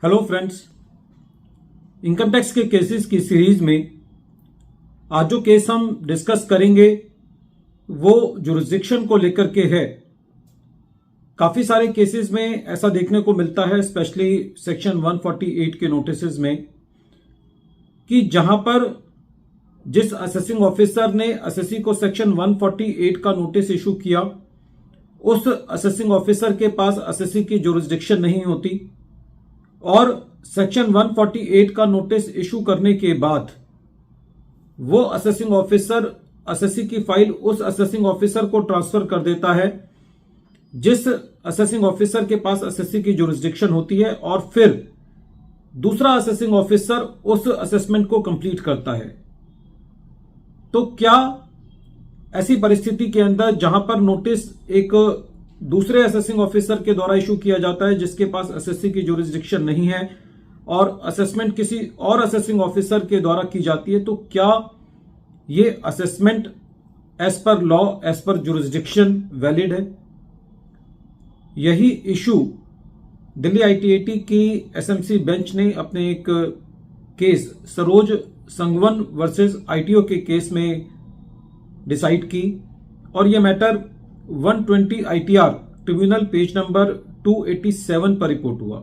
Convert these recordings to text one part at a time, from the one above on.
Hello friends, income tax के cases की series में आज जो केस हम डिस्कस करेंगे वो जुरिस्डिक्शन को लेकर के है। काफी सारे केसेस में ऐसा देखने को मिलता है, स्पेशली सेक्शन 148 के नोटिसेस में, कि जहां पर जिस असेसिंग ऑफिसर ने असेसी को सेक्शन 148 का नोटिस इशू किया, उस असेसिंग ऑफिसर के पास असेसी की जुरिस्डिक्शन नहीं होती और सेक्शन 148 का नोटिस इशू करने के बाद वो असेसिंग ऑफिसर असेसी की फाइल उस असेसिंग ऑफिसर को ट्रांसफर कर देता है जिस असेसिंग ऑफिसर के पास असेसी की जुरिस्डिक्शन होती है, और फिर दूसरा असेसिंग ऑफिसर उस असेसमेंट को कंप्लीट करता है। तो क्या ऐसी परिस्थिति के अंदर जहां पर नोटिस एक दूसरे असेसिंग ऑफिसर के द्वारा इशू किया जाता है जिसके पास असेसी की जुरिस्डिक्शन नहीं है और असेसमेंट किसी और असेसिंग ऑफिसर के द्वारा की जाती है, तो क्या ये assessment as per law, as per jurisdiction valid है? यही इशू दिल्ली आईटीएटी की एसएमसी बेंच ने अपने एक case Saroj Sangwan versus ITO के केस में डिसाइड की, और यह matter 120 ITR tribunal page number 287 पर रिपोर्ट हुआ।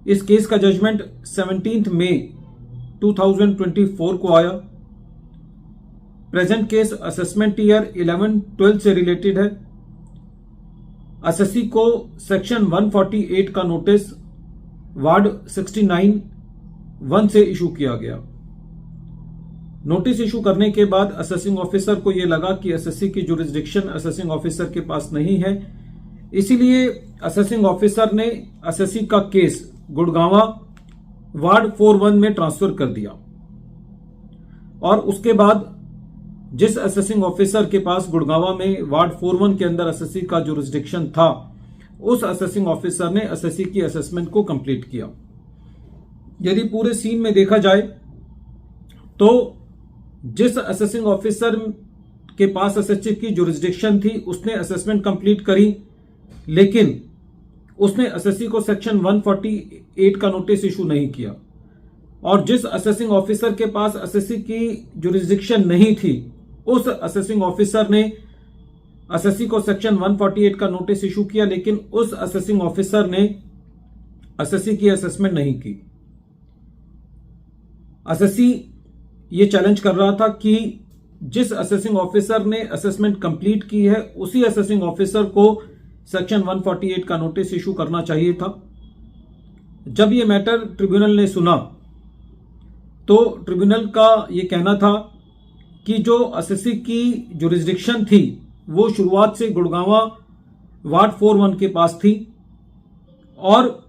इस केस का जजमेंट 17 मई 2024 को आया। प्रेजेंट केस असेसमेंट ईयर 11-12 से रिलेटेड है। असेसी को सेक्शन 148 का नोटिस वार्ड 69(1) से इशू किया गया। नोटिस इशू करने के बाद असेसिंग ऑफिसर को यह लगा कि असेसी की जुरिस्डिक्शन असेसिंग ऑफिसर के पास नहीं है, इसीलिए असेसिंग ऑफिसर ने असेसी का केस गुड़गांवा वार्ड 41 में ट्रांसफर कर दिया, और उसके बाद जिस असेसिंग ऑफिसर के पास गुड़गांवा में वार्ड 41 के अंदर असेसी का जुरिस्डिक्शन था, उस असेसिंग ऑफिसर ने असेसी की असेसमेंट को कंप्लीट किया। यदि पूरे सीन में देखा जाए तो जिस असेसिंग ऑफिसर के पास असेसी की जुरिस्डिक्शन थी उसने असेसमेंट कंप्लीट करी, लेकिन उसने असेसी को सेक्शन 148 का नोटिस इशू नहीं किया, और जिस असेसिंग ऑफिसर के पास असेसी की जुरिस्डिक्शन नहीं थी उस असेसिंग ऑफिसर ने असेसी को सेक्शन 148 का नोटिस इशू किया, लेकिन उस असेसिंग ऑफिसर ने असेसी की असेसमेंट नहीं की। असेसी ये चैलेंज कर रहा था कि जिस असेसिंग ऑफिसर ने असेसमेंट कंप्लीट की है उसी असेसिंग ऑफिसर को सेक्शन 148 का नोटिस इशू करना चाहिए था। जब ये मैटर ट्रिब्यूनल ने सुना तो ट्रिब्यूनल का ये कहना था कि जो असेसी की जुरिस्डिक्शन थी वो शुरुआत से गुड़गांवा वार्ड 41 के पास थी, और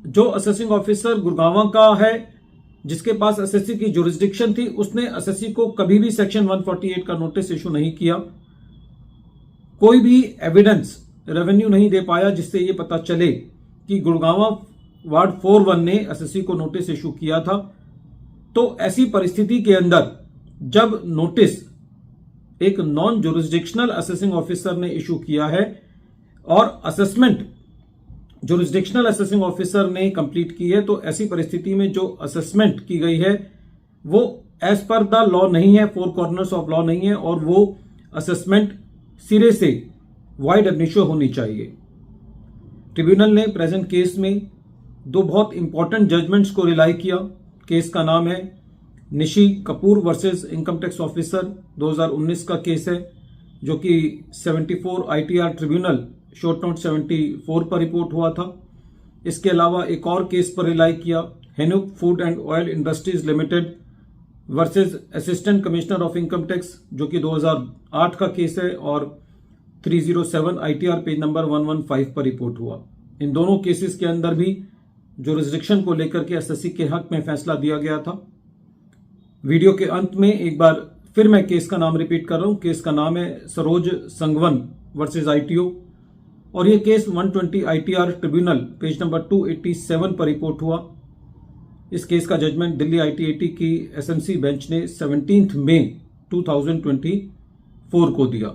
जो असेसिंग ऑफिसर गुड़गांवा का है जिसके पास असेसी की जुरिस्डिक्शन थी उसने असेसी को कभी भी सेक्शन 148 का नोटिस इशू नहीं किया। कोई भी एविडेंस रेवेन्यू नहीं दे पाया जिससे यह पता चले कि गुड़गांवा वार्ड 41 ने असेसी को नोटिस इशू किया था। तो ऐसी परिस्थिति के अंदर जब नोटिस एक नॉन जुरिस्डिक्शनल असेसिंग ऑफिसर ने इशू किया है और असेसमेंट जुरिस्डिक्शनल असेसिंग ऑफिसर ने कंप्लीट की है, तो ऐसी परिस्थिति में जो असेसमेंट की गई है वो एज पर द लॉ नहीं है, फोर कॉर्नर्स ऑफ लॉ नहीं है, और वो असेसमेंट सिरे से वाइड एडमिशो होनी चाहिए। ट्रिब्यूनल ने प्रेजेंट केस में दो बहुत इंपॉर्टेंट जजमेंट्स को रिलाई किया। केस का नाम है Nishi Kapoor versus income tax officer, 2019 का केस है, जो कि 74 आईटीआर ट्रिब्यूनल शॉर्ट नोट 74 पर रिपोर्ट हुआ था। इसके अलावा एक और केस पर रिलाई किया, हेनुक food and oil industries limited versus assistant commissioner of income tax, जो कि 2008 का केस है, और 307 आईटीआर पेज नंबर 115 पर रिपोर्ट हुआ। इन दोनों केसेस के अंदर भी जुरिस्डिक्शन को लेकर के असेसी के हक में फैसला दिया गया था। वीडियो के अंत में एक बार फिर मैं केस का नाम रिपीट कर रहा हूं। केस का नाम है सरोज संगवन वर्सेस आईटीओ, और यह case 120 ITR tribunal page number 287 पर रिपोर्ट हुआ। इस केस का जजमेंट दिल्ली आईटीएटी की एसएमसी बेंच ने 17 मई 2024 को दिया।